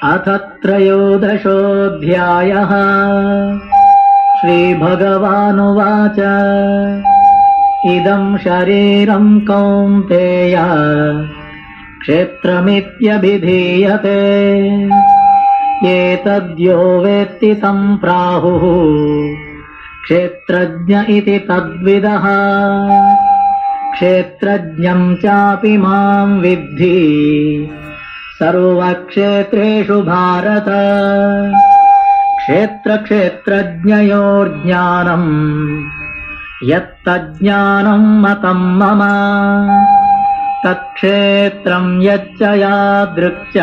अथ त्रयोदशोऽध्यायः। श्रीभगवानुवाच इदं शरीरं कौन्तेय क्षेत्रमित्यभिधीयते एतद्यो वेत्ति तं प्राहुः क्षेत्रज्ञ इति तद्विदः। क्षेत्रज्ञं चापि मां विद्धि सर्वक्षेत्रेषु भारत। क्षेत्रक्षेत्रज्ञयोर्ज्ञानम् यत्तज्ज्ञानं मतं मम तत्क्षेत्रं यच्च यादृक् च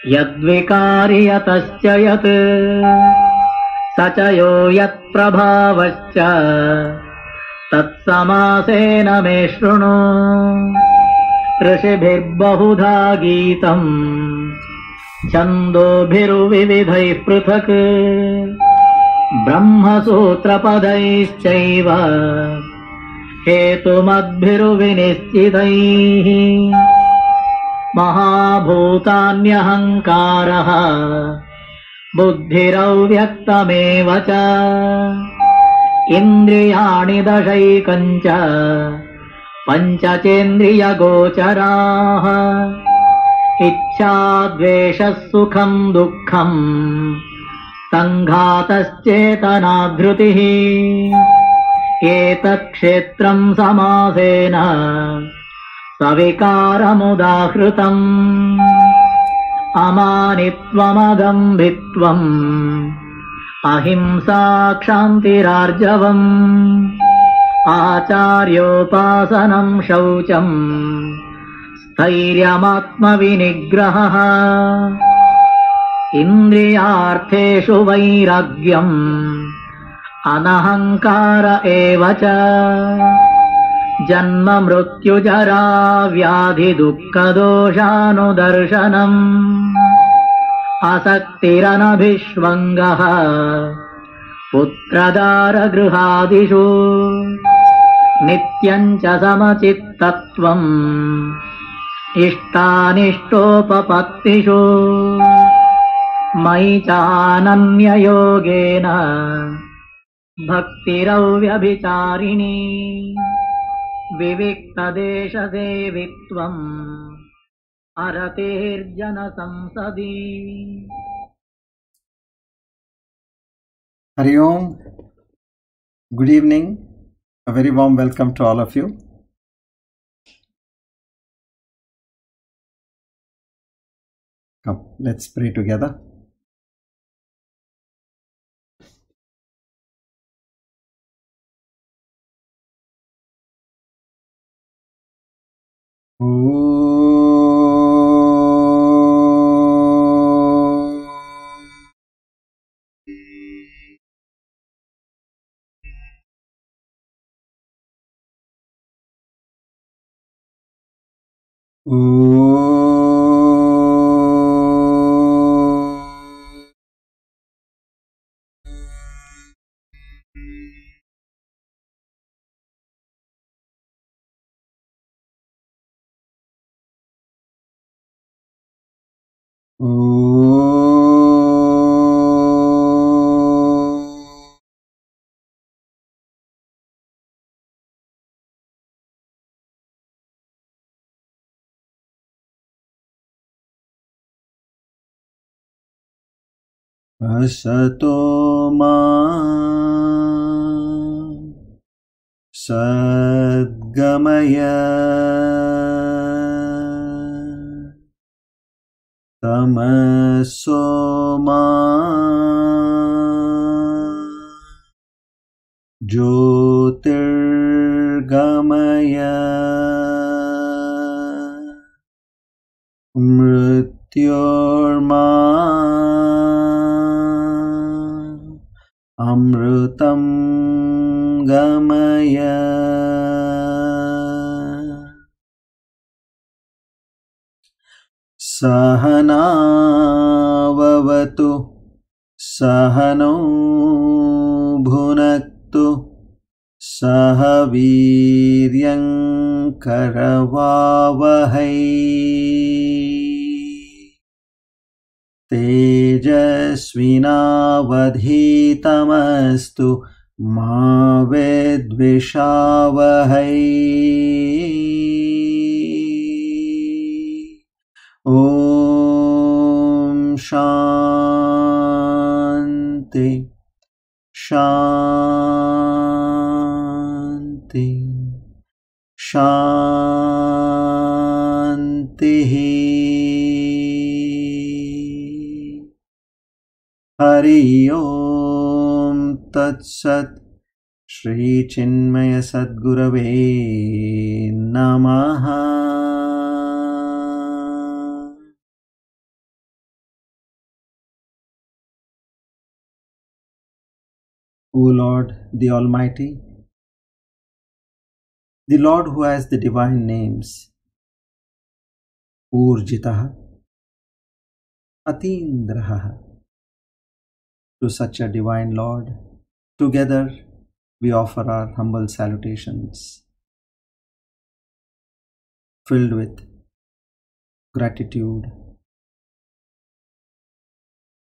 यद्विकारि यतश्च यत् स च यो यत्प्रभावश्च तत्समासेन मे शृणु। ऋषिभिर्बहुधा गीतम् छन्दोभिर्विविधैः पृथक् ब्रह्मसूत्रपदैश्चैव हेतुमद्भिर्विनिश्चितैः। महाभूतान्यहङ्कारः बुद्धिरव्यक्तमेव च इन्द्रियाणि दशैकञ्च पञ्चचेन्द्रियगोचराः। इच्छा द्वेषः सुखं दुःखं सङ्घातश्चेतना धृतिः। एतत्क्षेत्रं समासेन सविकारमुदाहृतम्। अमानित्वमदम्भित्वम् अहिंसा क्षान्तिरार्जवम् आचार्योपासनं शौचम् स्थैर्यमात्मविनिग्रहः। इन्द्रियार्थेषु वैराग्यम् अनहङ्कार एव च जन्म मृत्युजरा व्याधि दुःखदोषानुदर्शनम् आसक्तिरनभिष्वङ्गः पुत्रदारगृहादिषु नित्यं च समचित्तत्वम् इष्टानिष्टोपपत्तिषु मयि चानन्ययोगेन भक्तिरव्यभिचारिणी विविक्तदेशसेवित्वम् अरतेर्जनसंसदि। Hari Om. Good evening. A very warm welcome to all of you. Come, let's pray together. Asato ma sadgamaya tamaso ma jyotirgamaya mrityorma amrutam gamaya. Sahana vavatu सहनौ भुनक्तु सह वीर्यं करवावहै तेजस्विनावधीतमस्तु मा विद्विषावहै। ॐ शान्ति शान्ति शान्तिः। हरि ओम तत्सत्। श्री चिन्मय सद्गुरवे नमः। O Lord, the Almighty, the Lord who has the divine names Urjitah, Atindrah. To such a divine Lord, together we offer our humble salutations, filled with gratitude,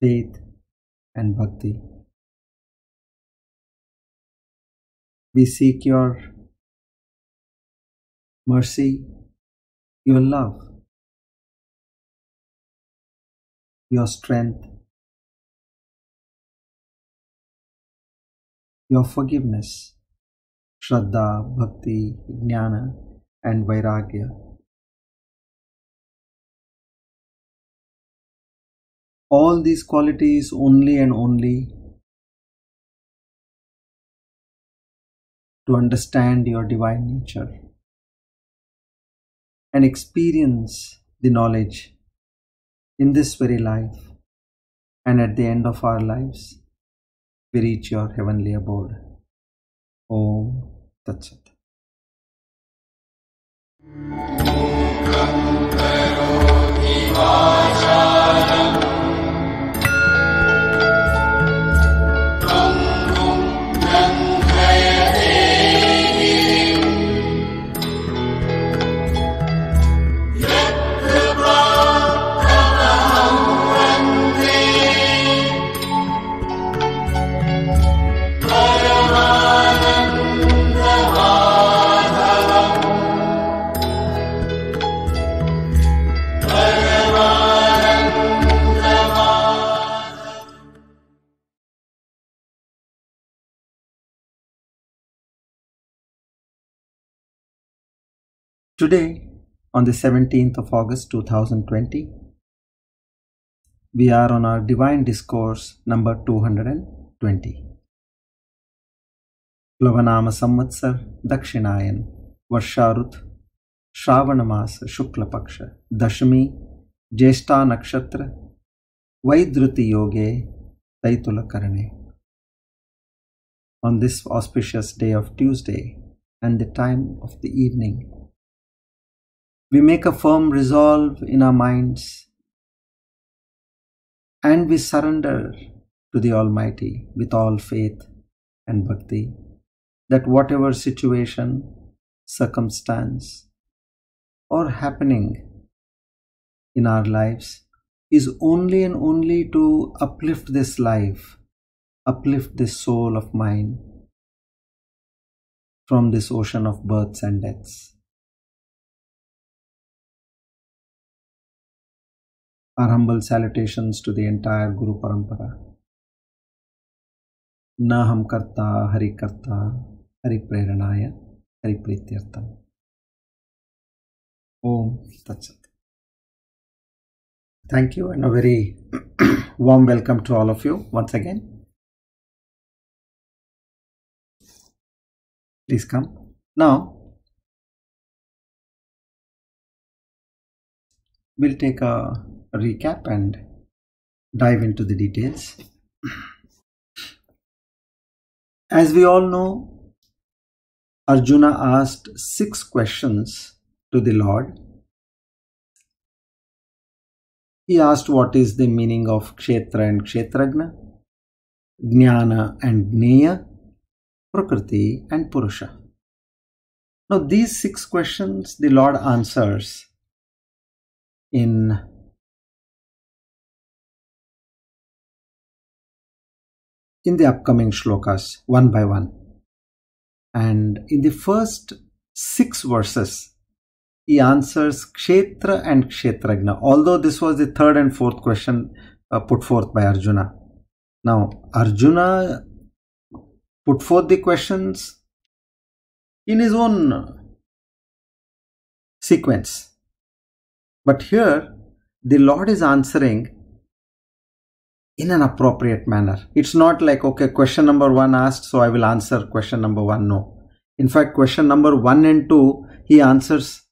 faith, and bhakti. We seek your mercy, your love, your strength, your forgiveness, Shraddha, Bhakti, Jnana, and Vairagya. All these qualities only and only to understand your divine nature and experience the knowledge in this very life, and at the end of our lives we reach your heavenly abode. Om Tat Sat. Today, on the 17th of August 2020, we are on our Divine Discourse number 220. Plavanama Samvatsar Dakshinayan Varsharut Shravanamasa Shukla Paksha Dashami Jeshta Nakshatra Vaidruti Yoge Taitula Karane. On this auspicious day of Tuesday and the time of the evening, we make a firm resolve in our minds and we surrender to the Almighty with all faith and bhakti that whatever situation, circumstance or happening in our lives is only and only to uplift this life, uplift this soul of mine from this ocean of births and deaths. Our humble salutations to the entire Guru Parampara. Na ham karta hari karta hari preranaya hari prityartam. Om Tat Sat. Thank you and a very warm welcome to all of you once again. Please come. Now, we'll take a recap and dive into the details. As we all know, Arjuna asked 6 questions to the Lord. He asked what is the meaning of Kshetra and Kshetragna, Jnana and Jneya, Prakriti and Purusha. Now these 6 questions the Lord answers in in the upcoming shlokas, one by one. And in the first 6 verses, he answers Kshetra and Kshetragna, although this was the third and fourth question put forth by Arjuna. Now, Arjuna put forth the questions in his own sequence. But here, the Lord is answering in an appropriate manner. It's not like, okay, question number 1 asked, so I will answer question number 1. No. In fact, question number 1 and 2, he answers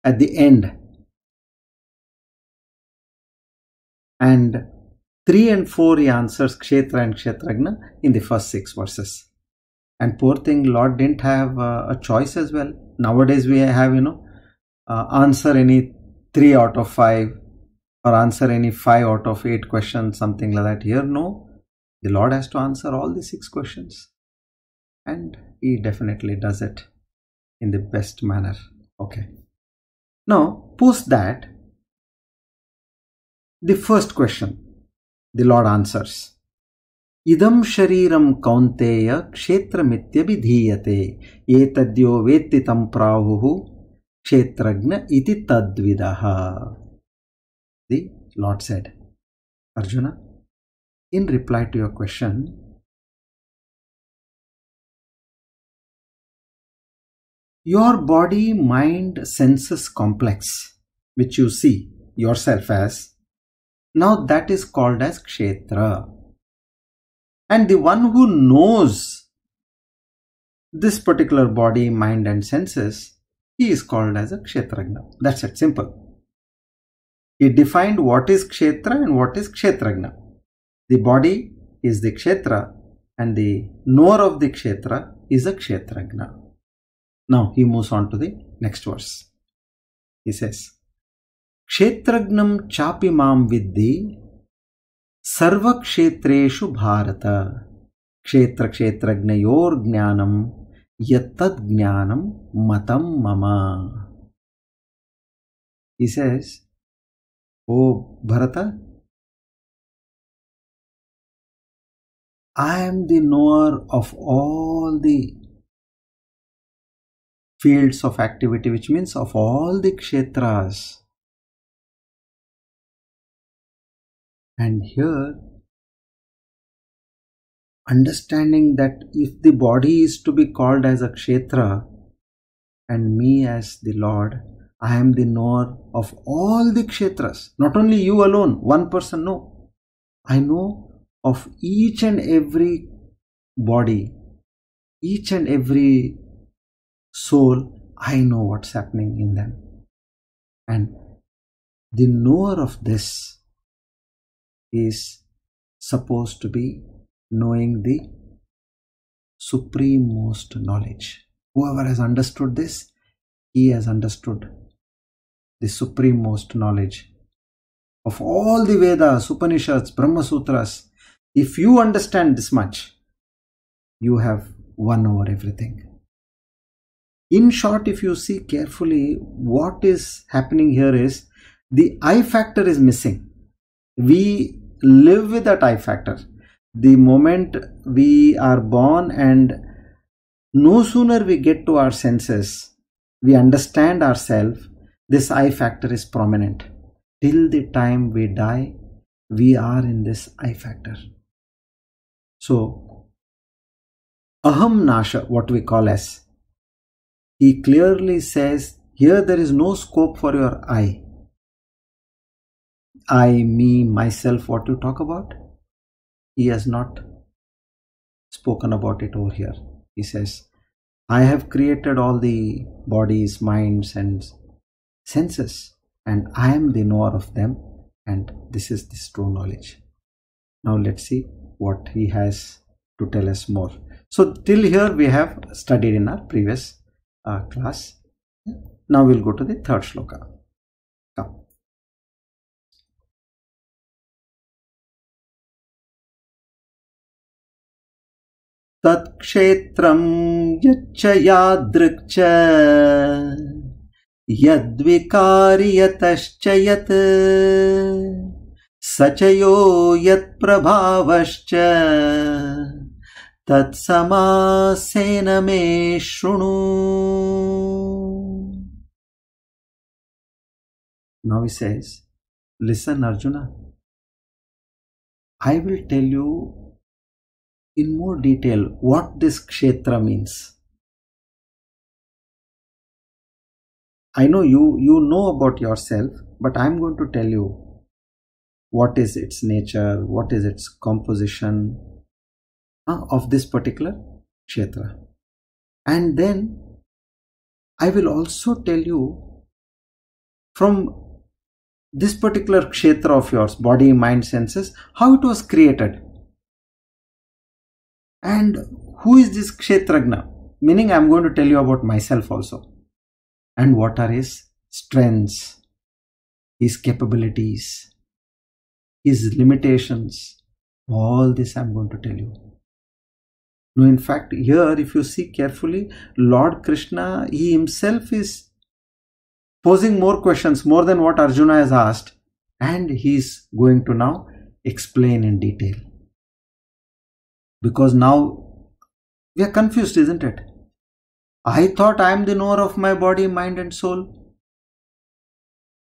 at the end. And 3 and 4, he answers Kshetra and Kshetragna in the first 6 verses. And poor thing, Lord didn't have a choice as well. Nowadays we have, answer any 3 out of 5 or answer any 5 out of 8 questions, something like that. Here, no. The Lord has to answer all the 6 questions. And he definitely does it in the best manner. Okay. Now, post that, the first question, the Lord answers. Idam shariram kaunteya kshetramitya vidhiyate etadyo vettitam prahuhu kshetragna iti tadvidaha. The Lord said, Arjuna, in reply to your question, your body, mind, senses complex, which you see yourself as, now that is called as Kshetra. And the one who knows this particular body, mind and senses, he is called as a Kshetragna. That's it, simple. He defined what is Kshetra and what is Kshetragna. The body is the Kshetra and the knower of the Kshetra is a Kshetragna. Now he moves on to the next verse. He says, Kshetragnam chapi mam viddi sarva kshetreshu bharata kshetra kshetragnayor jnanam yattad jnanam matam mama. He says, O Bharata, I am the knower of all the fields of activity, which means of all the kshetras. And here, understanding that if the body is to be called as a kshetra and me as the Lord, I am the knower of all the kshetras. Not only you alone, one person, no. I know of each and every body, each and every soul. I know what's happening in them. And the knower of this is supposed to be knowing the supreme-most knowledge. Whoever has understood this, he has understood the supreme-most knowledge of all the Vedas, Upanishads, Brahma Sutras. If you understand this much, you have won over everything. In short, if you see carefully, what is happening here is the I factor is missing. We live with that I factor. The moment we are born and no sooner we get to our senses, we understand ourselves, this I factor is prominent. Till the time we die, we are in this I factor. So, Aham Nasha, what we call as, he clearly says, here there is no scope for your I. I, me, myself, what you talk about? He has not spoken about it over here. He says, I have created all the bodies, minds and senses, and I am the knower of them, and this is this true knowledge. Now let's see what he has to tell us more. So till here we have studied in our previous class. Now we'll go to the third shloka. Come. Tat kshetram yaccha yadrikcha yadvikari yatascha yat सचयो यत्प्रभावश्च तत्समासेन मे शृणु. Now he says, listen Arjuna, I will tell you in more detail what this kshetra means. I know you know about yourself, but I am going to tell you what is its nature, what is its composition of this particular kshetra. And then I will also tell you from this particular kshetra of yours, body, mind, senses, how it was created. And who is this kshetragna? Meaning I am going to tell you about myself also. And what are his strengths, his capabilities, his limitations. All this I am going to tell you. No, in fact, here if you see carefully, Lord Krishna, he himself is posing more questions, more than what Arjuna has asked, and he is going to now explain in detail. Because now we are confused, isn't it? I thought I am the knower of my body, mind and soul.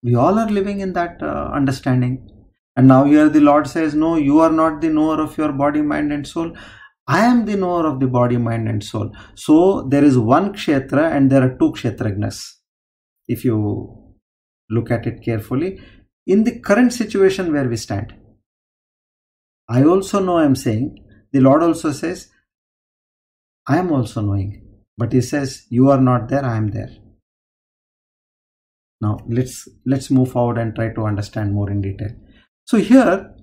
We all are living in that understanding. And now here the Lord says, no, you are not the knower of your body, mind and soul. I am the knower of the body, mind and soul. So there is one kshetra and there are two kshetragnas. If you look at it carefully, in the current situation where we stand, I also know I am saying, the Lord also says, I am also knowing. But he says, you are not there, I am there. Now let's move forward and try to understand more in detail. So here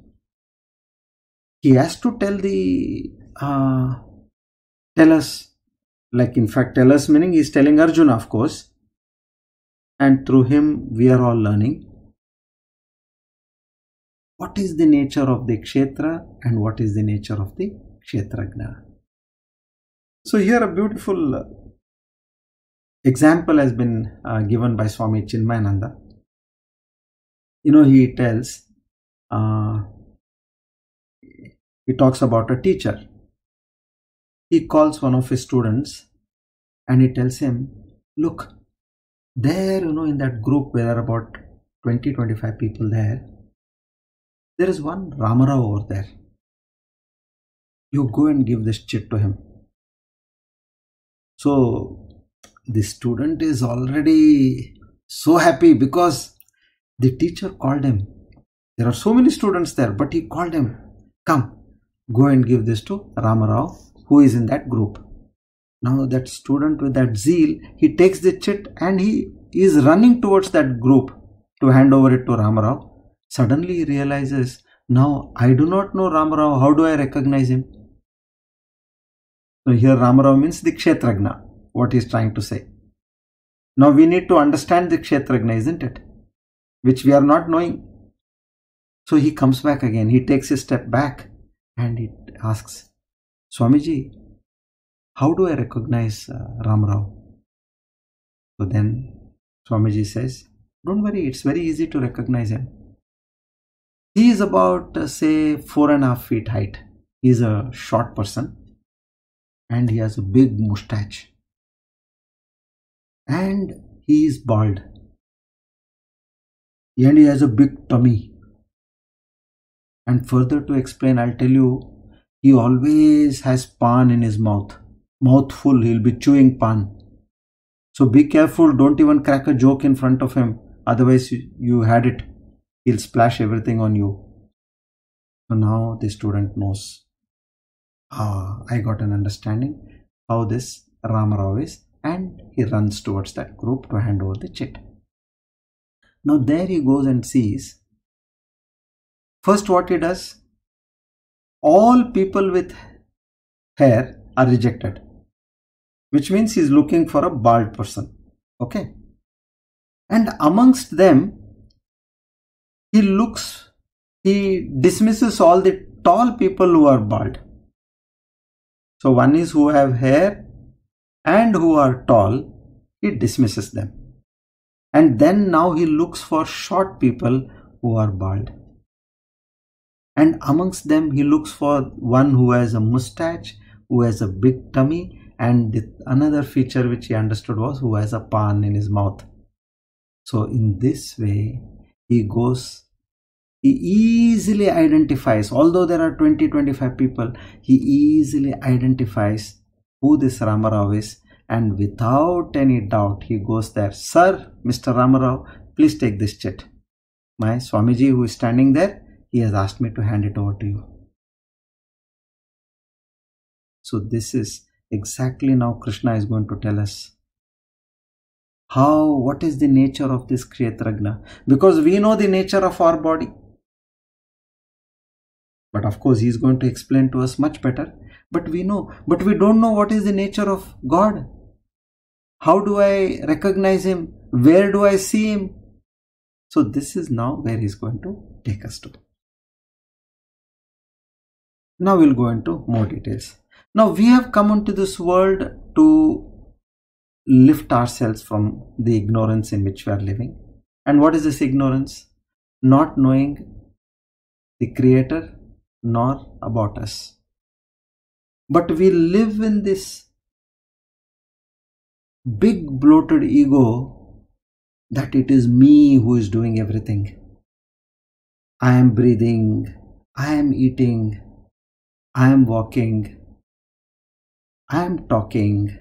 he has to tell us, like in fact tell us meaning he is telling Arjuna, of course, and through him we are all learning what is the nature of the kshetra and what is the nature of the kshetragna. So here a beautiful example has been given by Swami Chinmayananda. He tells, he talks about a teacher. He calls one of his students and he tells him, look, there, in that group where there are about 20-25 people there is one Ramarao over there. You go and give this chit to him. So the student is already so happy because the teacher called him. There are so many students there, but he called him, come, go and give this to Ramarao, who is in that group. Now that student with that zeal, he takes the chit and he is running towards that group to hand over it to Ramarao. Suddenly he realizes, now I do not know Ramarao, how do I recognize him? So here Ramarao means the kshetragna, what he is trying to say. Now we need to understand the kshetragna, isn't it? Which we are not knowing. So he comes back again, he takes a step back and he asks, Swamiji, how do I recognize Ramarao? So then Swamiji says, don't worry, it's very easy to recognize him. He is about say 4.5 feet height. He is a short person and he has a big moustache and he is bald and he has a big tummy. And further to explain, I'll tell you, he always has pan in his mouth. Mouth full, he'll be chewing pan. So be careful, don't even crack a joke in front of him. Otherwise you had it. He'll splash everything on you. So now the student knows. I got an understanding how this Ramarao is, and he runs towards that group to hand over the chit. Now there he goes and sees. First what he does, all people with hair are rejected, which means he's looking for a bald person. Okay. And amongst them, he dismisses all the tall people who are bald. So one is who have hair and who are tall, he dismisses them. And then now he looks for short people who are bald. and amongst them he looks for one who has a mustache, who has a big tummy, and another feature which he understood was who has a pan in his mouth. So in this way he easily identifies, although there are 20-25 people, he easily identifies who this Ramarao is, and without any doubt he goes there. Sir, Mr. Ramarao, please take this chit. My Swamiji who is standing there, he has asked me to hand it over to you. So this is exactly now Krishna is going to tell us what is the nature of this Kshetrajna, because we know the nature of our body. But of course he is going to explain to us much better. But we don't know what is the nature of God. How do I recognize him? Where do I see him? So this is now where he is going to take us to. Now we'll go into more details. Now we have come into this world to lift ourselves from the ignorance in which we are living. And what is this ignorance? Not knowing the Creator nor about us. But we live in this big bloated ego that it is me who is doing everything. I am breathing, I am eating, I am walking, I am talking,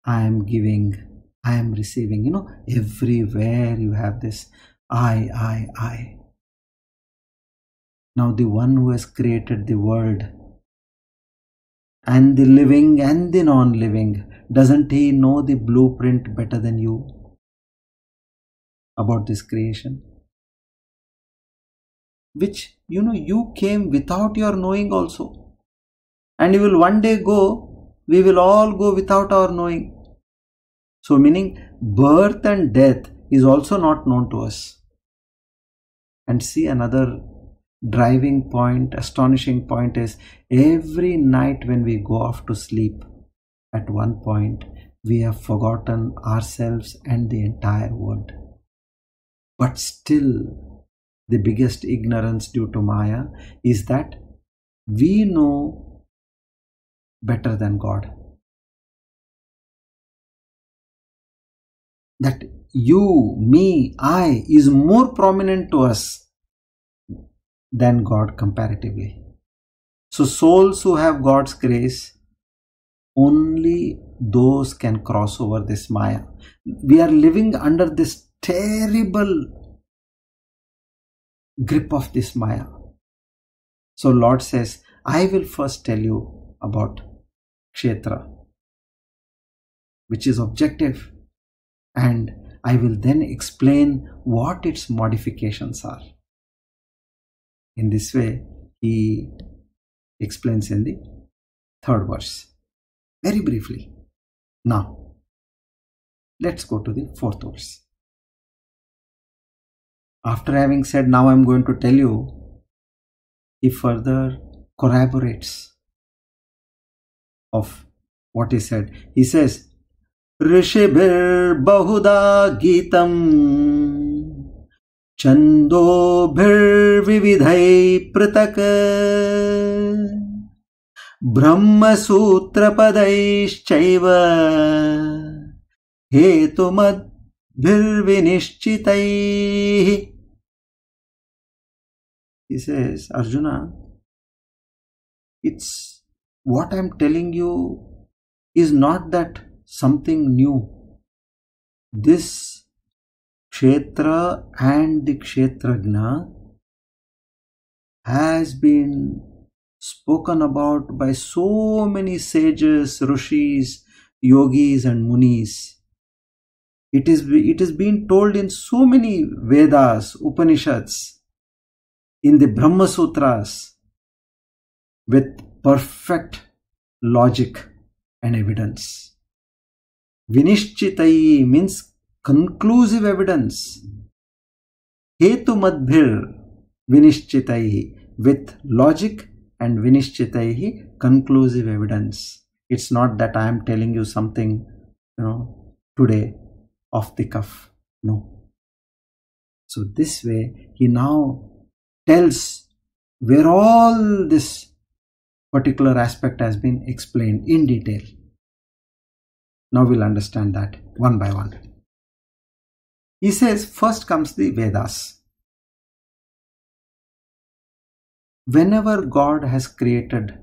I am giving, I am receiving. Everywhere you have this I. Now the one who has created the world and the living and the non-living, doesn't he know the blueprint better than you about this creation? Which, you came without your knowing also. And you will one day go, we will all go without our knowing. So meaning birth and death is also not known to us. And see, another driving point, astonishing point is every night when we go off to sleep, at one point we have forgotten ourselves and the entire world. But still, the biggest ignorance due to Maya is that we know better than God. That you, me, I is more prominent to us than God comparatively. So souls who have God's grace, only those can cross over this Maya. We are living under this terrible grip of this Maya. So Lord says, I will first tell you about Kshetra, which is objective, and I will then explain what its modifications are. In this way, he explains in the third verse, very briefly. Now, let's go to the fourth verse. After having said, now I am going to tell you, he further corroborates of what he said. He says, Rishibhir Bahuda Geetam Chandobhir Vividhai Pratak Brahma Sutra Padaishchaiva Hetumad Bhir. He says, Arjuna, it's what I'm telling you is not that something new. This Kshetra and the Kshetrajna has been spoken about by so many sages, rishis, yogis and munis. It is being told in so many Vedas, Upanishads, in the Brahma Sutras, with perfect logic and evidence. Vinishchitai means conclusive evidence. Hetu madbhir vinishchitai, with logic, and vinishchitai, conclusive evidence. It's not that I am telling you something, today off the cuff. No. So this way, he now tells where all this particular aspect has been explained in detail. Now we'll understand that one by one. He says, first comes the Vedas. Whenever God has created,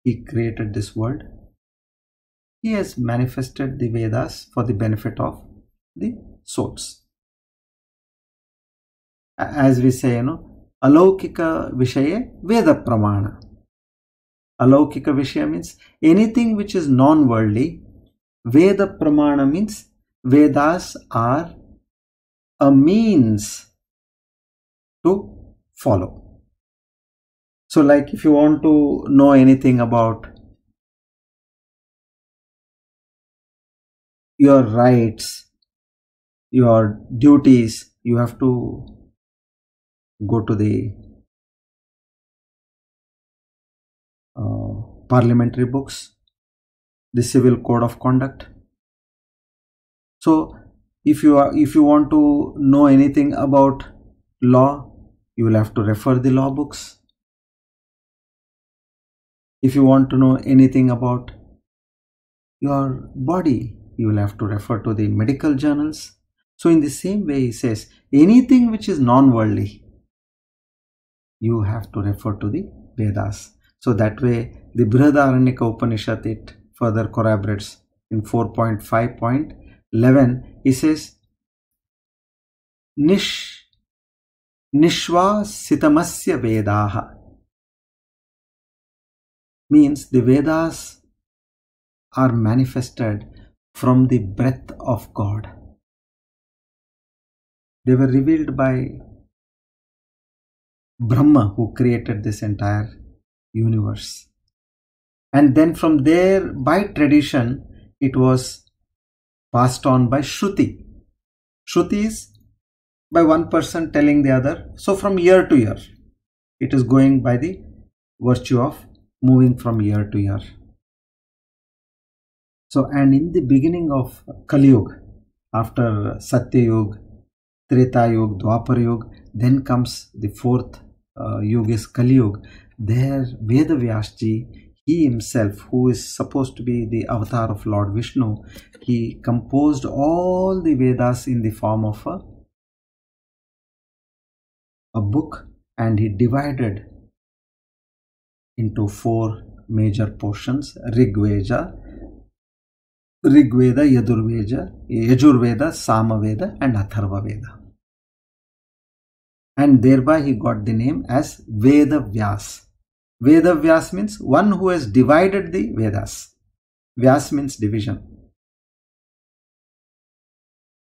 He created this world, He has manifested the Vedas for the benefit of the souls. As we say, Alaukika Vishaye Veda Pramana. Alaukika Vishaya means anything which is non-worldly. Veda Pramana means Vedas are a means to follow. So like if you want to know anything about your rights, your duties, you have to go to the parliamentary books, the civil code of conduct. So if you want to know anything about law, you will have to refer the law books. If you want to know anything about your body, you will have to refer to the medical journals. So in the same way, he says, anything which is non-worldly, you have to refer to the Vedas. So that way, the Brihadaranyaka Upanishad, it further corroborates in 4.5.11. He says, Nishvasitamasya Vedaha, means the Vedas are manifested from the breath of God. They were revealed by Brahma, who created this entire universe. And then from there, by tradition, it was passed on by Shruti. Shruti is by one person telling the other. So from year to year, it is going by the virtue of moving from year to year. So, and in the beginning of Kali Yuga, after Satya Yuga, Treta Yuga, Dwapar Yuga, then comes the fourth Yuga is Kali Yuga. There, Veda Vyasji, he himself, who is supposed to be the avatar of Lord Vishnu, he composed all the Vedas in the form of a book, and he divided into 4 major portions: Rigveda, Yajurveda, Samaveda and Atharva Veda. And thereby he got the name as Veda Vyas. Veda Vyas means one who has divided the Vedas. Vyas means division.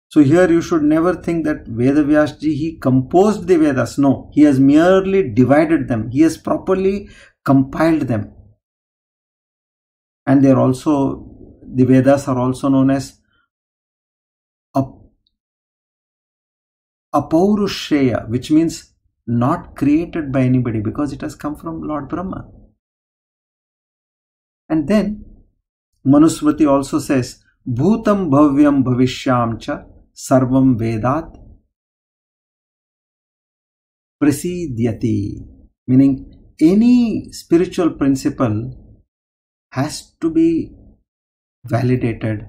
So here you should never think that Veda Vyasji, he composed the Vedas. No, he has merely divided them. He has properly compiled them. And they are also, the Vedas are also known as Apaurushaya, which means not created by anybody, because it has come from Lord Brahma. And then Manusmriti also says, Bhutam Bhavyam Bhavishyam Cha Sarvam Vedat Prasidyati, meaning any spiritual principle has to be validated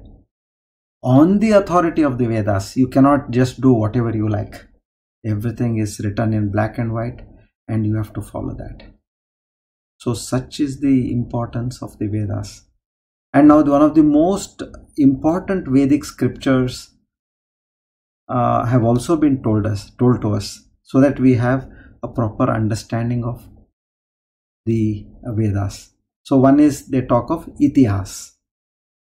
on the authority of the Vedas. You cannot just do whatever you like. Everything is written in black and white, and you have to follow that. So such is the importance of the Vedas. And now one of the most important Vedic scriptures have also been told to us, so that we have a proper understanding of the Vedas. So one is, they talk of Itihas.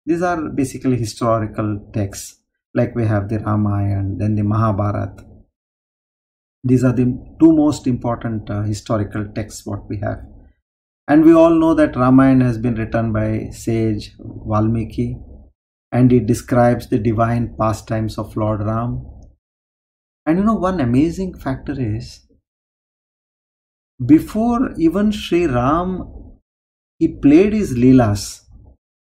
These are basically historical texts, like we have the Ramayana, then the Mahabharata. These are the 2 most important historical texts what we have. And we all know that Ramayana has been written by sage Valmiki, and it describes the divine pastimes of Lord Ram. And one amazing factor is, before even Sri Ram, he played his Leelas,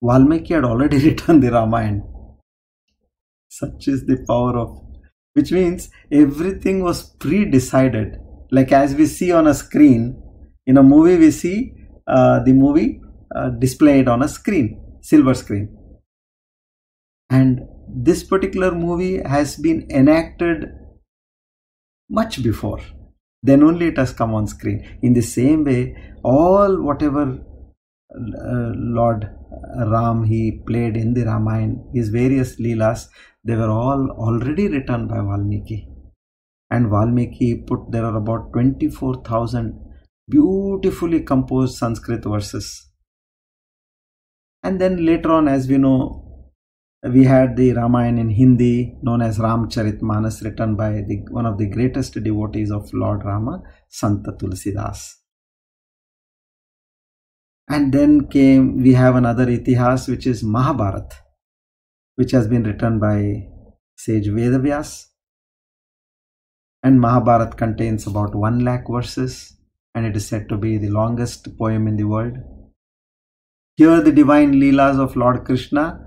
Valmiki had already written the Ramayana. Such is the power of, which means everything was pre-decided. Like as we see on a screen, in a movie we see the movie displayed on a screen, silver screen. And this particular movie has been enacted much before. Then only it has come on screen. In the same way, all whatever Lord Ram he played in the Ramayana, his various Leelas, they were all already written by Valmiki. And Valmiki put, there are about 24,000 beautifully composed Sanskrit verses. And then later on, as we know, we had the Ramayana in Hindi, known as Ramcharitmanas, written by one of the greatest devotees of Lord Rama, Santa Tulsidas. And then we have another Itihas, which is Mahabharat, which has been written by sage Vedavyas. And Mahabharat contains about 1 lakh verses, and it is said to be the longest poem in the world. Here the divine Leelas of Lord Krishna,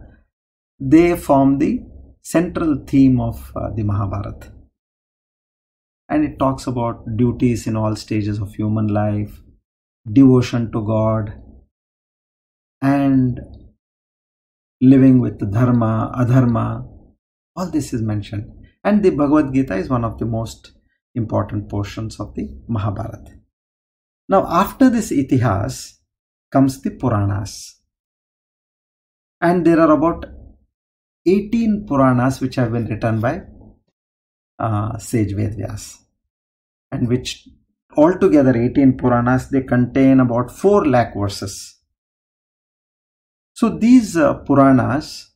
they form the central theme of the Mahabharata. And it talks about duties in all stages of human life, devotion to God, and living with dharma, adharma. All this is mentioned. And the Bhagavad Gita is one of the most important portions of the Mahabharata. Now, after this Itihas comes the Puranas. And there are about 18 Puranas which have been written by sage Vedavyas, and which altogether 18 Puranas, they contain about 4 lakh verses. So these Puranas,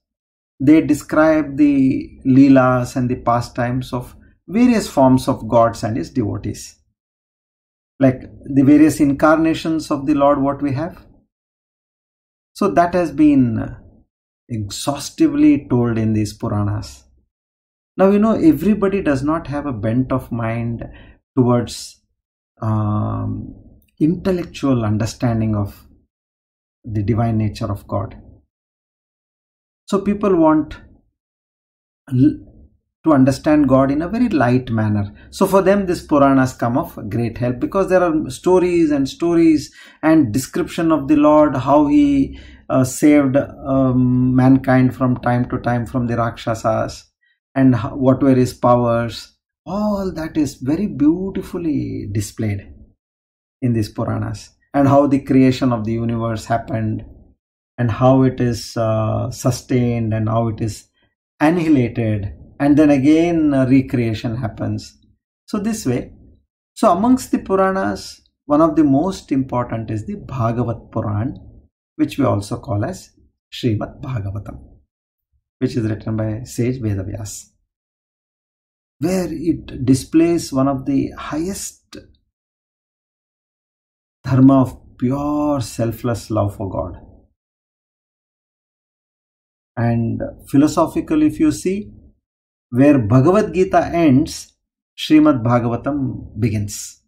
they describe the Leelas and the pastimes of various forms of gods and his devotees, like the various incarnations of the Lord what we have. So that has been exhaustively told in these Puranas. Now, you know, everybody does not have a bent of mind towards intellectual understanding of the divine nature of God. So people want to understand God in a very light manner. So for them, this Puranas come of great help, because there are stories and description of the Lord, how he saved mankind from time to time from the Rakshasas, and what were his powers. All that is very beautifully displayed in these Puranas, and how the creation of the universe happened, and how it is sustained, and how it is annihilated, and then again recreation happens. So this way, so amongst the Puranas, one of the most important is the Bhagavat Puran, which we also call as Srimad Bhagavatam, which is written by sage Vedavyas, where it displays one of the highest dharma of pure selfless love for God. And philosophically, if you see, where Bhagavad Gita ends, Srimad Bhagavatam begins.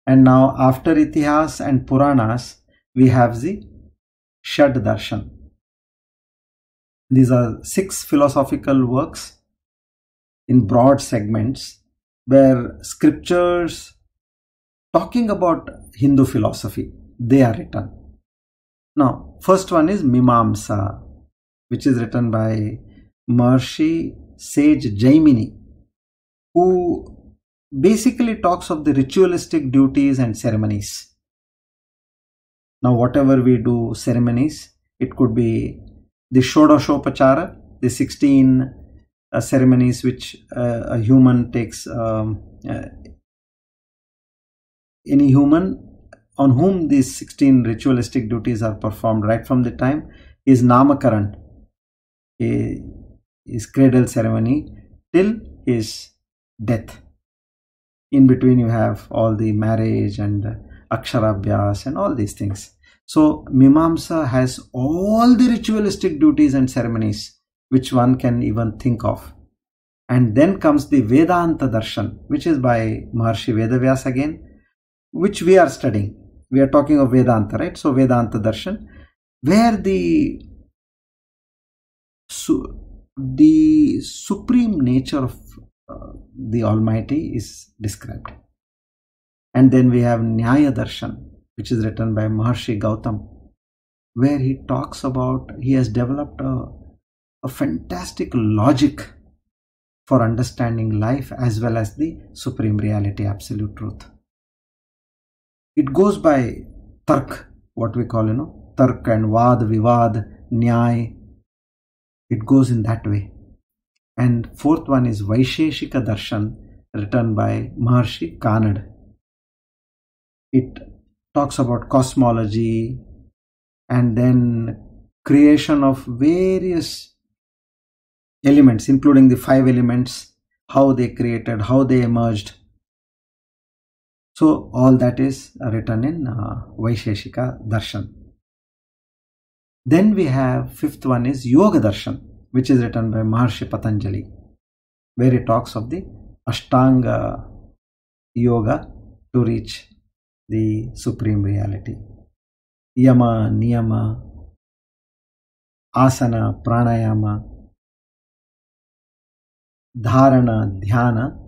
And now after Itihas and Puranas, we have the Shad Darshan. These are 6 philosophical works in broad segments, where scriptures talking about Hindu philosophy, they are written. Now, first one is Mimamsa, which is written by Maharishi sage Jaimini, who basically talks of the ritualistic duties and ceremonies. Now, whatever we do ceremonies, it could be the Shodashopachara, the 16 ceremonies which a human takes, any human on whom these 16 ritualistic duties are performed right from the time his Namakaran, his cradle ceremony, till his death. In between you have all the marriage and Aksharabhyas and all these things. So Mimamsa has all the ritualistic duties and ceremonies which one can even think of. And then comes the Vedanta Darshan, which is by Maharishi Vedavyas again, which we are studying. We are talking of Vedanta, right? So Vedanta Darshan, where the supreme nature of the Almighty is described. And then we have Nyaya Darshan, which is written by Maharshi Gautam, where he talks about, he has developed a fantastic logic for understanding life as well as the supreme reality, absolute truth. It goes by Tark, what we call, Tark and Vad, Vivad, Nyay. It goes in that way. And fourth one is Vaisheshika Darshan, written by Maharshi Kanad. It talks about cosmology and then creation of various elements, including the 5 elements, how they created, how they emerged. So all that is written in Vaisheshika Darshan. Then we have fifth one is Yoga Darshan, which is written by Maharshi Patanjali, where he talks of the Ashtanga Yoga to reach the supreme reality. Yama, Niyama, Asana, Pranayama, Dharana, Dhyana,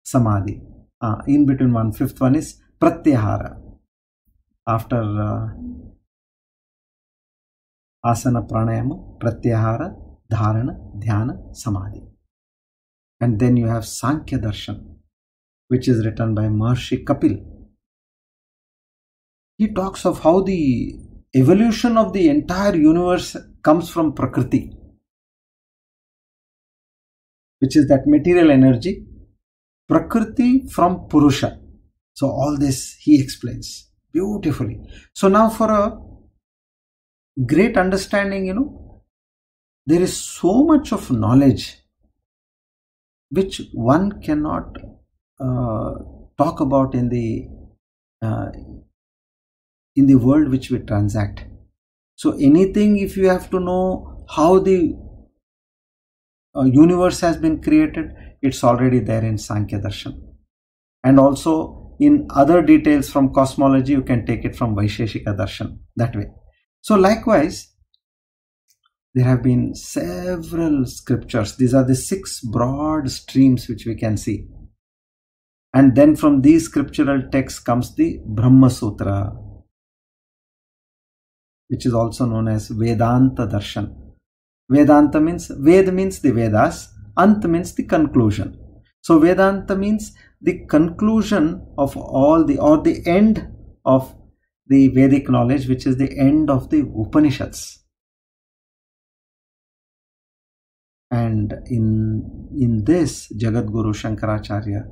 Samadhi. In between one, fifth one is Pratyahara. After Asana, Pranayama, Pratyahara, Dharana, Dhyana, Samadhi. And then you have Sankhya Darshan, which is written by Maharshi Kapil. He talks of how the evolution of the entire universe comes from Prakriti, which is that material energy, Prakriti from Purusha. So all this he explains beautifully. So now for a great understanding, there is so much of knowledge which one cannot talk about in the world which we transact. So anything, if you have to know how the universe has been created, it's already there in Sankhya Darshan. And also in other details from cosmology, you can take it from Vaisheshika Darshan, that way. So likewise, there have been several scriptures. These are the 6 broad streams which we can see. And then from these scriptural texts comes the Brahma Sutra, which is also known as Vedanta Darshan. Vedanta means, Ved means the Vedas, Ant means the conclusion. So Vedanta means the conclusion of all the, or the end of the Vedic knowledge, which is the end of the Upanishads. And in this, Jagadguru Shankaracharya,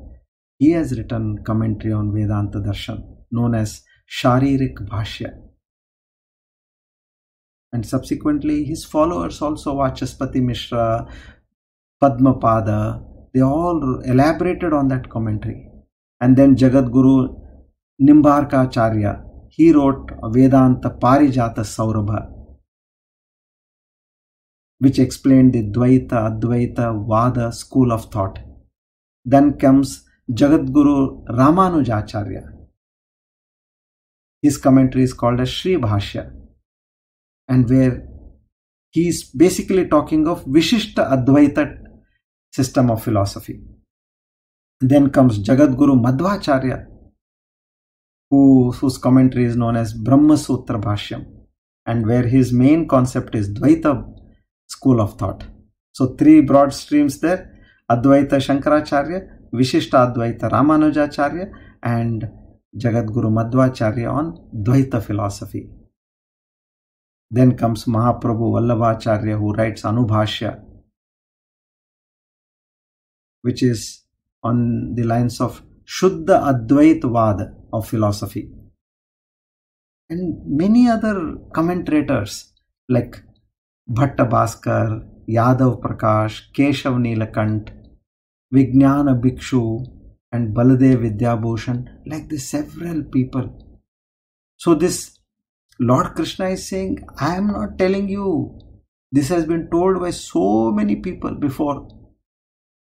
he has written commentary on Vedanta Darshan, known as Sharirik Bhashya. And subsequently, his followers also, Vachaspati Mishra, Padmapada, they all elaborated on that commentary. And then Jagadguru Nimbarkacharya, he wrote Vedanta Parijata Saurabha, which explained the Dvaita, Advaita, Vada school of thought. Then comes Jagadguru Ramanujacharya. His commentary is called as Sri Bhashya, and where he is basically talking of Vishishta Advaita system of philosophy. Then comes Jagadguru Madhvacharya, whose commentary is known as Brahma Sutra Bhashyam, and where his main concept is Dvaita school of thought. So 3 broad streams there: Advaita Shankaracharya, Vishishta Advaita Ramanujacharya, and Jagadguru Madhvacharya on Dvaita philosophy. Then comes Mahaprabhu Vallabhacharya, who writes Anubhashya, which is on the lines of Shuddha Advaitavad of philosophy. And many other commentators like Bhatta Bhaskar, Yadav Prakash, Keshav Nilakant, Vijnana Bhikshu, and Baladev Vidyabhushan, like this several people. So this Lord Krishna is saying, I am not telling you. This has been told by so many people before.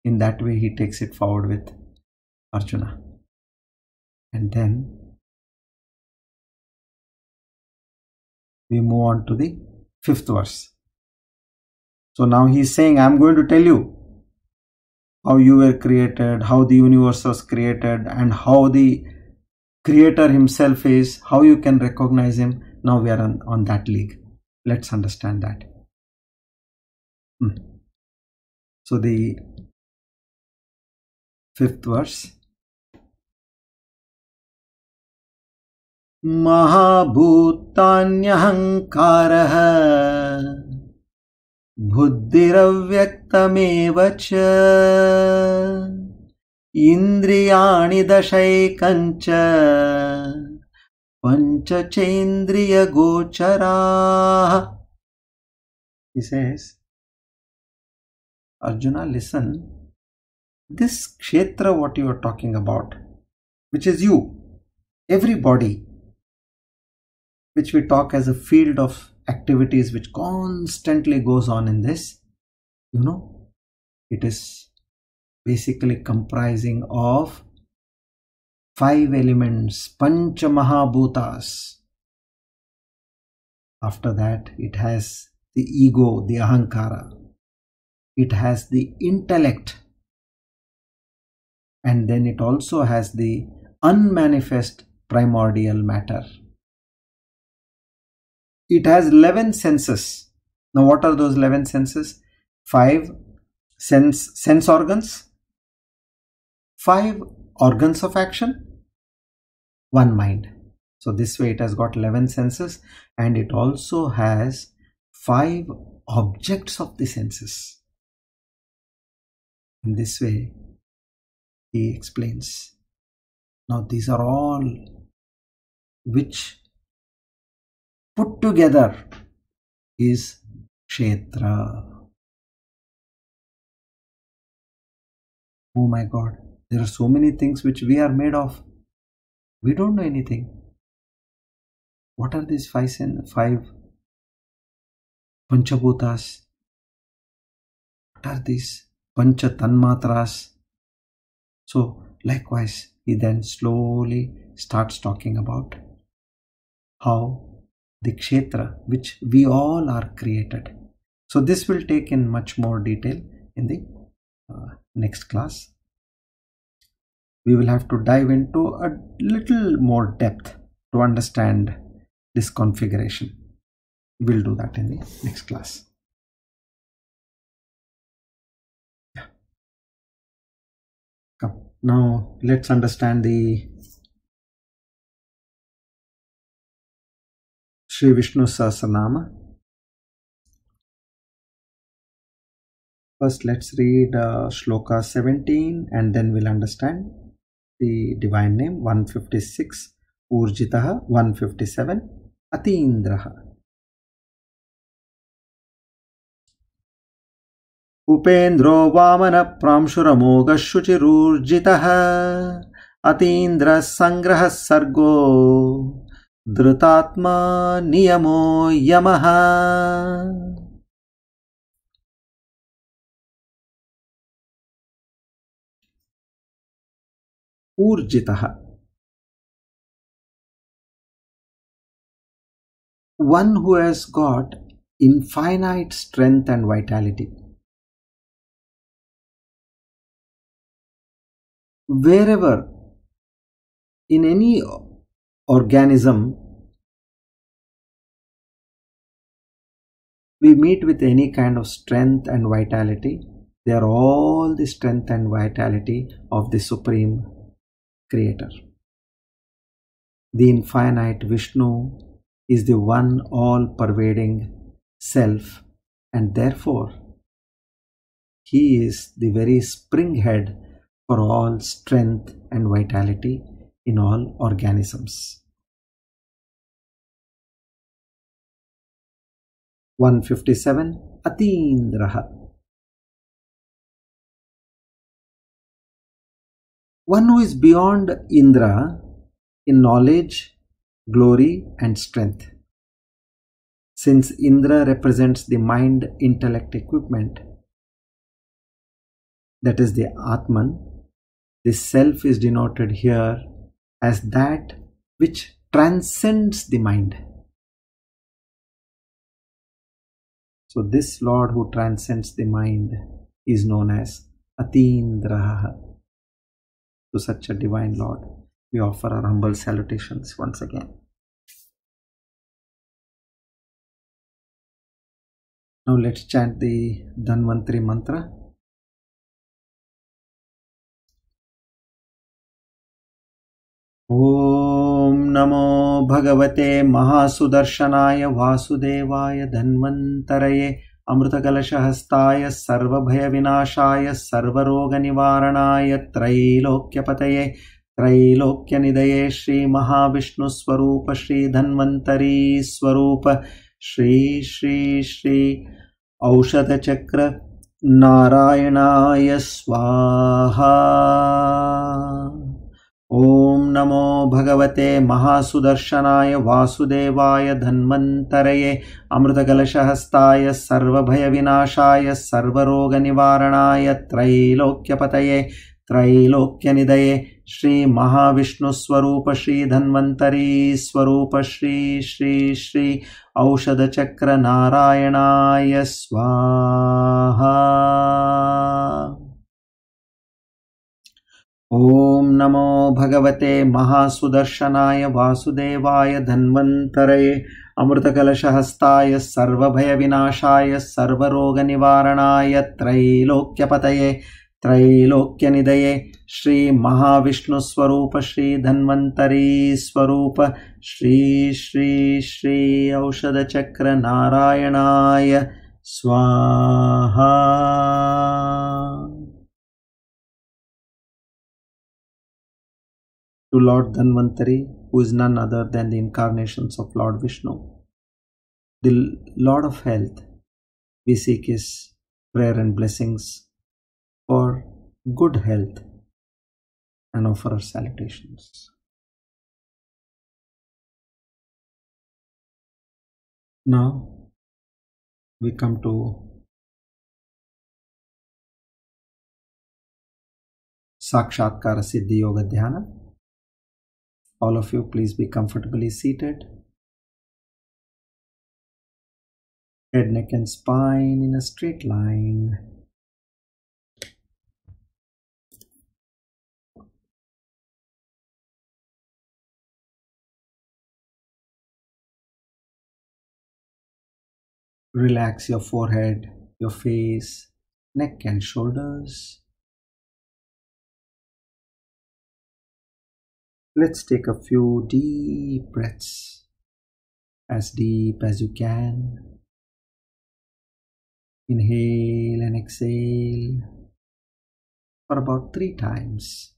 In that way, he takes it forward with Arjuna. And then we move on to the 5th verse. So now he is saying, I am going to tell you how you were created, how the universe was created, and how the creator himself is, how you can recognize him. Now we are on that league. Let's understand that. So the 5th verse. महाभूतान्यहङ्कारः बुद्धिरव्यक्तमेव च इन्द्रियाणि दशैकञ्च पञ्चचेन्द्रियगोचराः. He says, Arjuna, listen, this kshetra, what you are talking about, which is you, every body, which we talk as a field of activities which constantly goes on in this, it is basically comprising of 5 elements, Pancha Mahabhutas. After that, it has the ego, the ahankara. It has the intellect. And then it also has the unmanifest primordial matter. It has 11 senses. Now what are those 11 senses? 5 sense organs, 5 organs of action, 1 mind. So this way it has got 11 senses, and it also has 5 objects of the senses. In this way he explains. Now these are all which put together is kshetra. Oh my God, there are so many things which we are made of. We don't know anything. What are these 5 Panchabhutas? What are these Pancha Tanmatras? So likewise, he then slowly starts talking about how the kshetra, which we all are created. So this will take in much more detail in the next class. We will have to dive into a little more depth to understand this configuration. We'll do that in the next class. Come. Now let's understand the Sri Vishnu Sahasranama. First let's read Shloka 17 and then we'll understand the divine name. 156 Urjitaha, 157 Atindraha. Upendro Vamana Pramshuramogha Shuchirurjitaha Atindra Sangraha Sargo Dhrutatma Niyamo Yamaha. Urjitaha, one who has got infinite strength and vitality. Wherever in any organism we meet with any kind of strength and vitality, they are all the strength and vitality of the Supreme Creator. The infinite Vishnu is the one all-pervading self, and therefore he is the very springhead for all strength and vitality in all organisms. 157 Atindraha, one who is beyond Indra in knowledge, glory and strength. Since Indra represents the mind-intellect equipment, that is the Atman, the self is denoted here as that which transcends the mind. So this Lord who transcends the mind is known as Atindraha. To such a divine Lord, we offer our humble salutations once again. Now let's chant the Dhanvantari mantra. ॐ नमो भगवते महासुदर्शनाय वासुदेवाय धन्वन्तरये अमृतकलशहस्ताय सर्वभयविनाशाय सर्वरोगनिवारणाय त्रैलोक्यपतये त्रैलोक्यनिधये श्रीमहाविष्णुस्वरूप श्रीधन्वन्तरी स्वरूप श्री श्री श्री औषधचक्र नारायणाय स्वाहा। ॐ नमो भगवते महासुदर्शनाय वासुदेवाय धन्वन्तरये अमृतकलशहस्ताय सर्वभयविनाशाय सर्वरोगनिवारणाय त्रैलोक्यपतये त्रैलोक्यनिधये श्रीमहाविष्णुस्वरूप श्रीधन्वन्तरी स्वरूप श्री श्री श्री औषधचक्र नारायणाय स्वाहा। ॐ नमो भगवते महासुदर्शनाय वासुदेवाय धन्वन्तरये अमृतकलशहस्ताय सर्वभयविनाशाय सर्वरोगनिवारणाय त्रैलोक्यपतये त्रैलोक्यनिधये श्रीमहाविष्णुस्वरूप श्रीधन्वन्तरी स्वरूप श्री श्री श्री औषधचक्र नारायणाय स्वाहा। To Lord Dhanvantari, who is none other than the incarnations of Lord Vishnu, the Lord of Health, we seek His prayer and blessings for good health and offer our salutations. Now we come to Sakshatkara Siddhi Yoga Dhyana. All of you, please be comfortably seated. Head, neck and spine in a straight line. Relax your forehead, your face, neck and shoulders. Let's take a few deep breaths, as deep as you can. Inhale and exhale for about 3 times.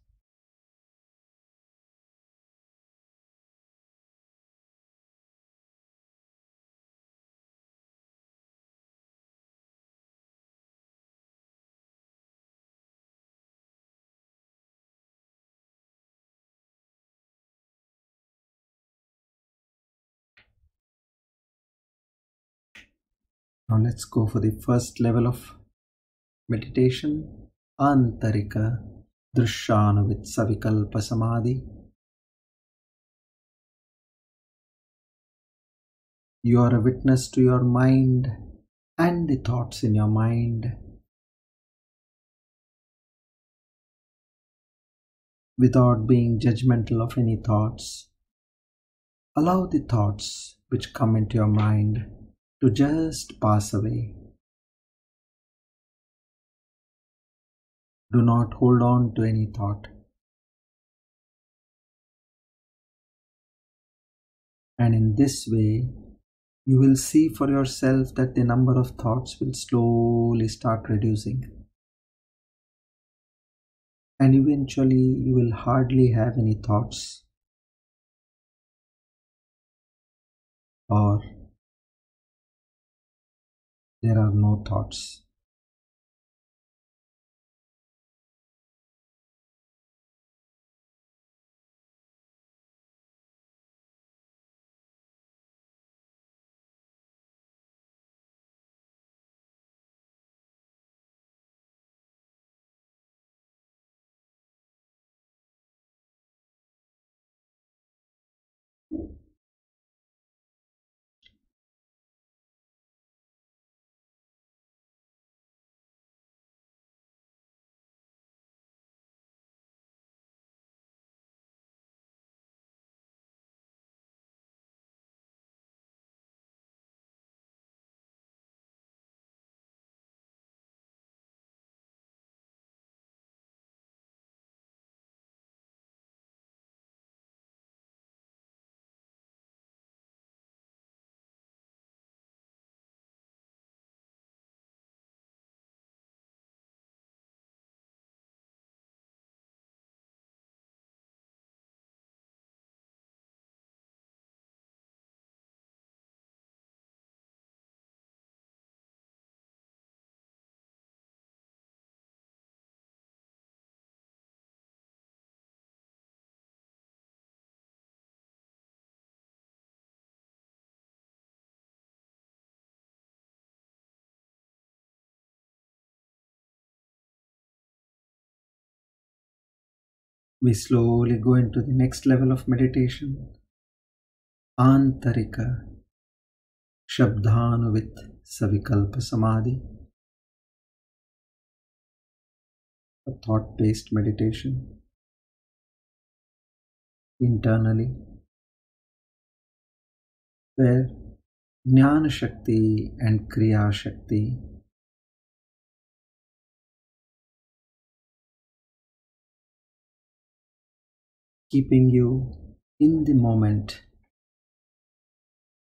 Now let's go for the first level of meditation, Antarika Drishanuvitsa Vikalpa Samadhi. You are a witness to your mind and the thoughts in your mind. Without being judgmental of any thoughts, allow the thoughts which come into your mind to just pass away. Do not hold on to any thought. And in this way, you will see for yourself that the number of thoughts will slowly start reducing. And eventually, you will hardly have any thoughts, or there are no thoughts. We slowly go into the next level of meditation, Antarika Shabdhanuvit Savikalpa Samadhi, a thought-based meditation internally, where Jnana Shakti and Kriya Shakti keeping you in the moment,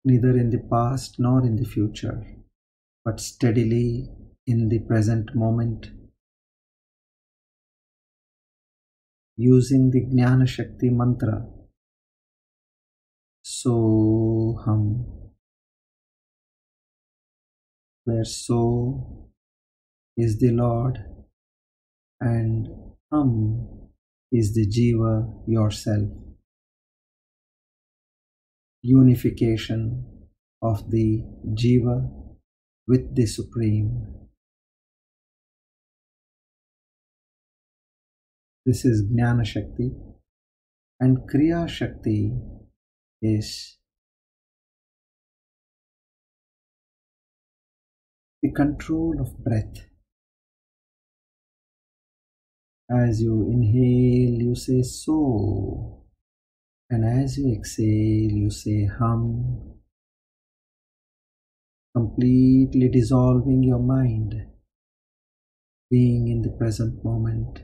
neither in the past nor in the future, but steadily in the present moment, using the Jnana Shakti mantra, Soham, where So is the Lord and Ham is the Jiva yourself. Unification of the Jiva with the Supreme. This is Jnana Shakti, and Kriya Shakti is the control of breath. As you inhale, you say So, and as you exhale, you say Hum, completely dissolving your mind, being in the present moment.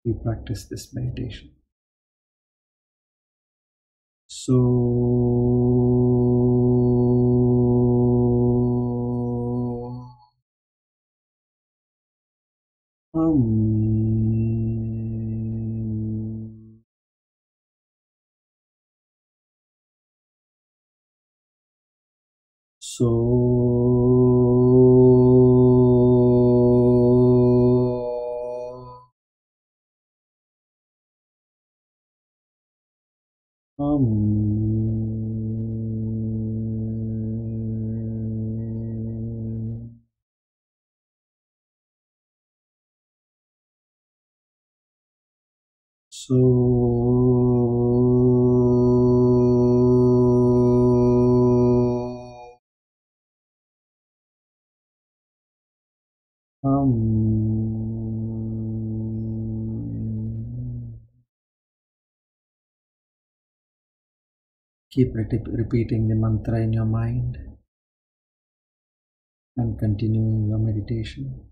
We practice this meditation. So keep repeating the mantra in your mind and continue your meditation.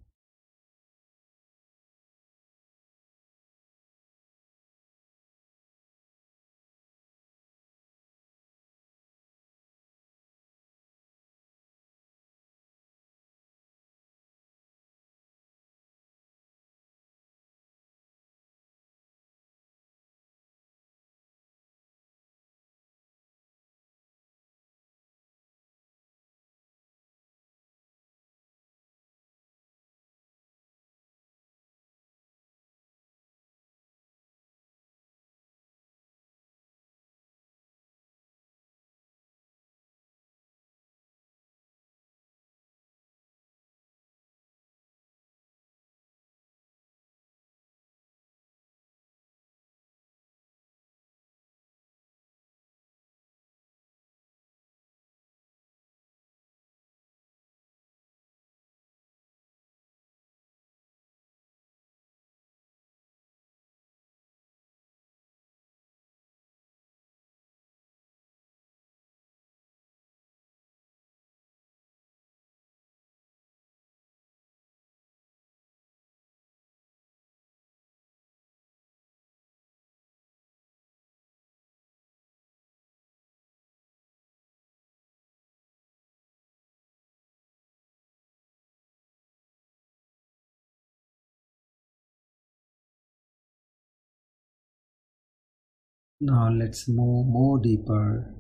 Now let's move more deeper.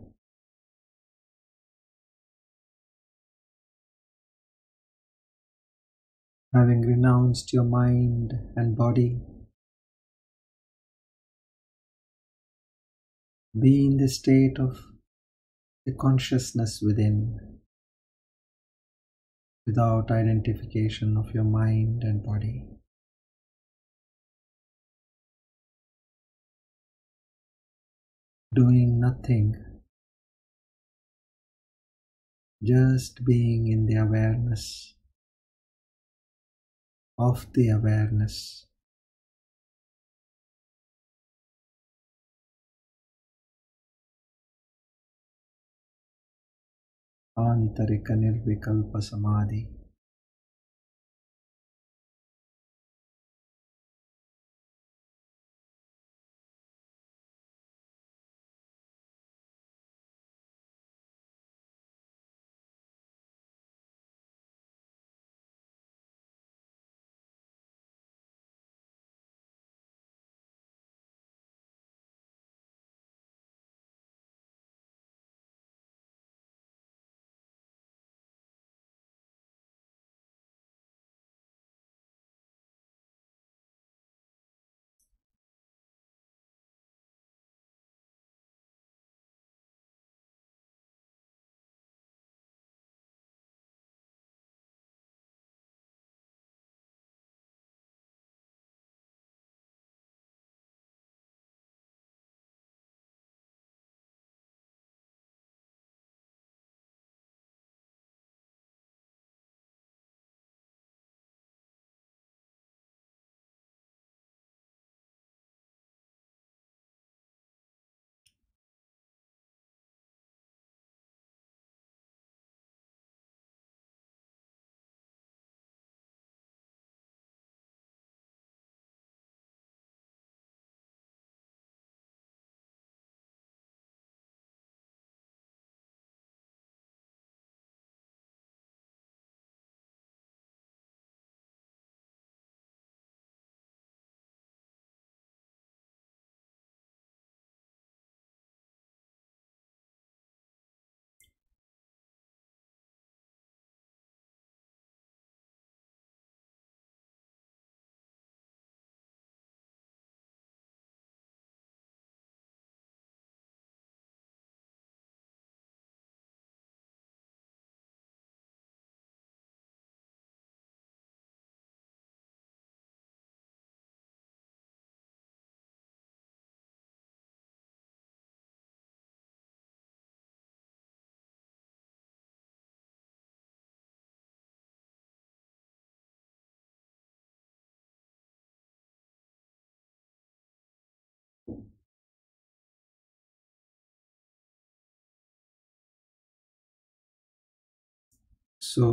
Having renounced your mind and body, be in the state of the consciousness within, without identification of your mind and body. doing nothing, just being in the awareness of the awareness. Antarika Nirvikalpa Samadhi. So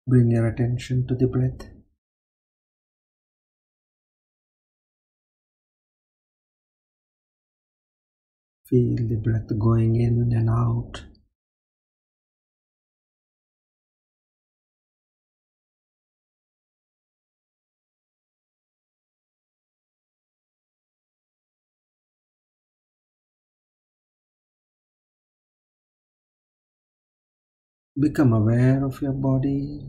bring your attention to the breath. Feel the breath going in and out. Become aware of your body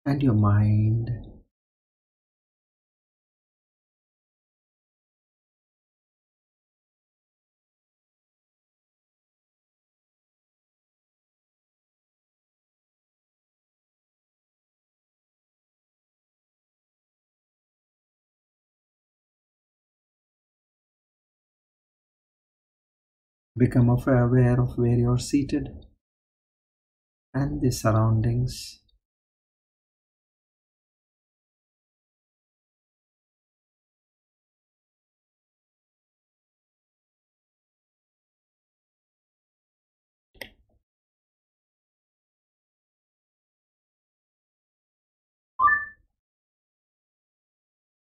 and your mind. Become aware of where you are seated and the surroundings.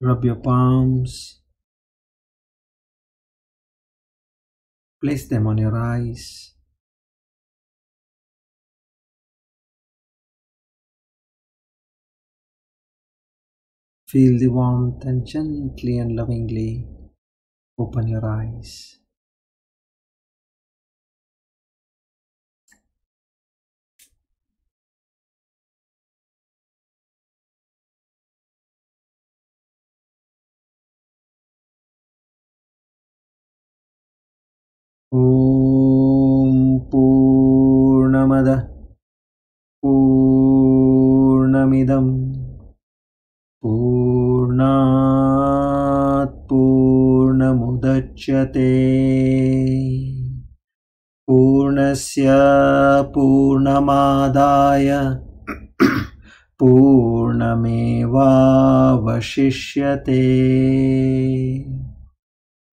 Rub your palms. Place them on your eyes. Feel the warmth and gently and lovingly open your eyes. Om Purnamada Purnamidam Purnat Purnamudachyate Purnasya Purnamadaya Purnamevavashishyate.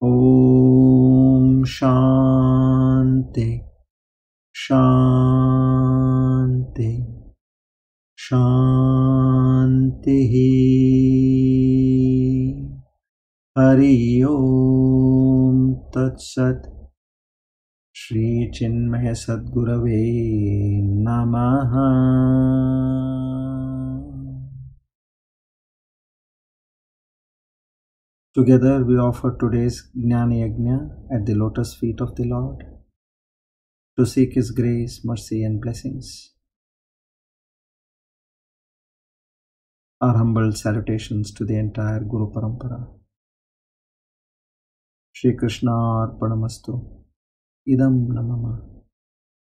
Om Shanti Shanti Shanti. Hari Om Tat Sat. Shri Chinmaya Sadgurave Namaha. Together we offer today's Jnana Yajna at the lotus feet of the Lord to seek His grace, mercy and blessings. Our humble salutations to the entire Guru Parampara. Shri Krishna Arpanamastu. Idam Namama.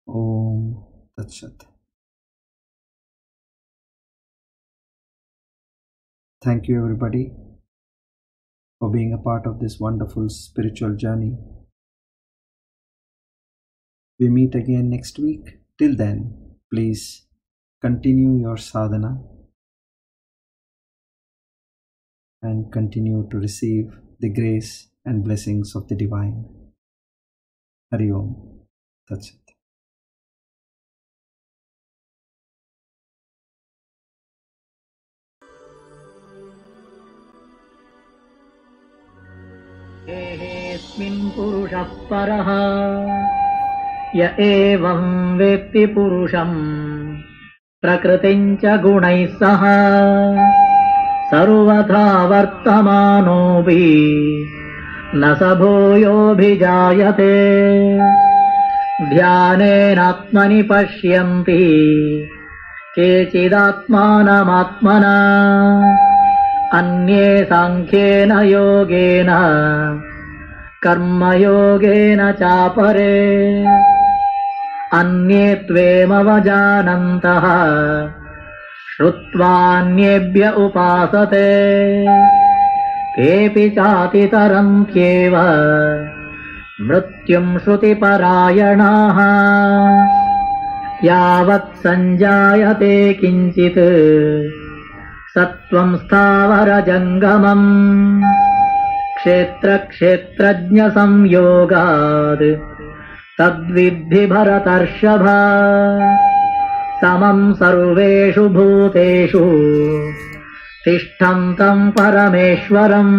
Om Tat Sat. Thank you everybody for being a part of this wonderful spiritual journey. We meet again next week. Till then, please continue your sadhana and continue to receive the grace and blessings of the Divine. Hari Om. Tat Sat. देहेऽस्मिन् पुरुषः परः य एवं वेत्ति पुरुषं प्रकृतिं च गुणैः सह सर्वथा वर्तमानोऽपि न स भूयोऽभिजायते ध्यानेनात्मनि पश्यन्ति केचिदात्मानमात्मना अन्ये साङ्ख्येन योगेन कर्मयोगेन चापरे अन्ये त्वेमवजानन्तः श्रुत्वान्येभ्य उपासते तेऽपि चातितरन्त्येव मृत्युं श्रुतिपरायणाः यावत् सञ्जायते किञ्चित् सत्त्वं स्थावरजङ्गमम् क्षेत्रक्षेत्रज्ञसंयोगात् तद्विद्धि भरतर्षभ समं सर्वेषु भूतेषु तिष्ठन्तं परमेश्वरम्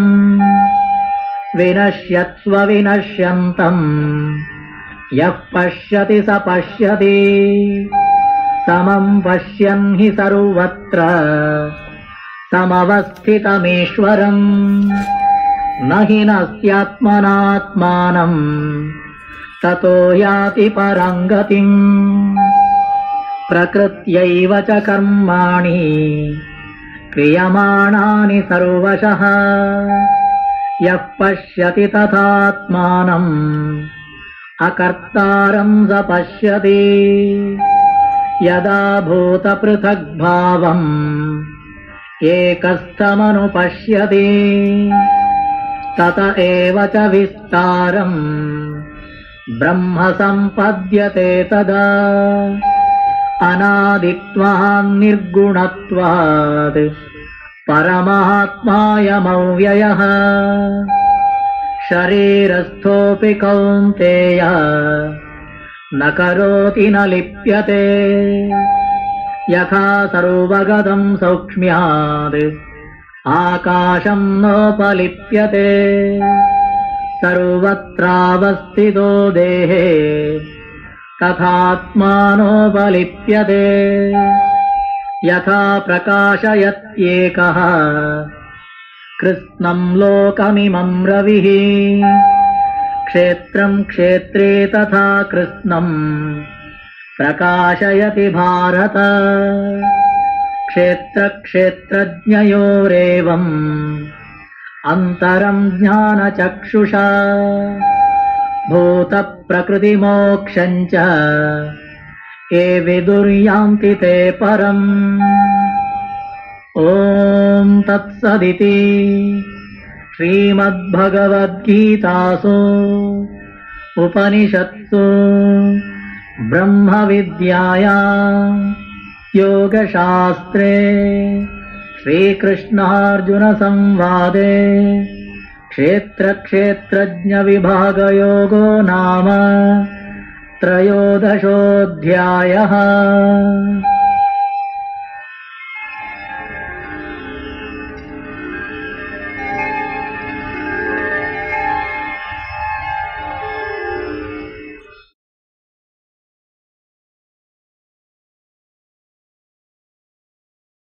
विनश्यत्स्व विनश्यन्तम् यः पश्यति स पश्यति समं पश्यन् हि सर्वत्र समवस्थितमीश्वरम् न हि नस्त्यात्मनात्मानम् ततो याति परां गतिम् प्रकृत्यैव च कर्माणि क्रियमाणानि सर्वशः यः पश्यति तथात्मानम् अकर्तारं स पश्यति यदा भूतपृथग्भावम् एकस्थमनुपश्यति तत एव च विस्तारम् ब्रह्म सम्पद्यते तदा अनादित्वान् निर्गुणत्वात् परमात्मायमव्ययः शरीरस्थोऽपि कौन्तेय न करोति न लिप्यते यथा सर्वगतं सौक्ष्म्यात् आकाशं नोपलिप्यते सर्वत्रावस्थितो देहे तथात्मानोपलिप्यते यथा प्रकाशयत्येकः कृत्स्नं लोकमिमं रविः क्षेत्रं क्षेत्रे तथा कृत्स्नं प्रकाशयति भारत क्षेत्रक्षेत्रज्ञयोरेवम् अन्तरं ज्ञानचक्षुषा भूतप्रकृतिमोक्षं च ये विदुर्यान्ति ते परम् ॐ तत्सदिति श्रीमद्भगवद्गीतासु उपनिषत्सु ब्रह्मविद्यायां योगशास्त्रे श्रीकृष्णार्जुनसंवादे क्षेत्रक्षेत्रज्ञविभागयोगो नाम त्रयोदशोऽध्यायः।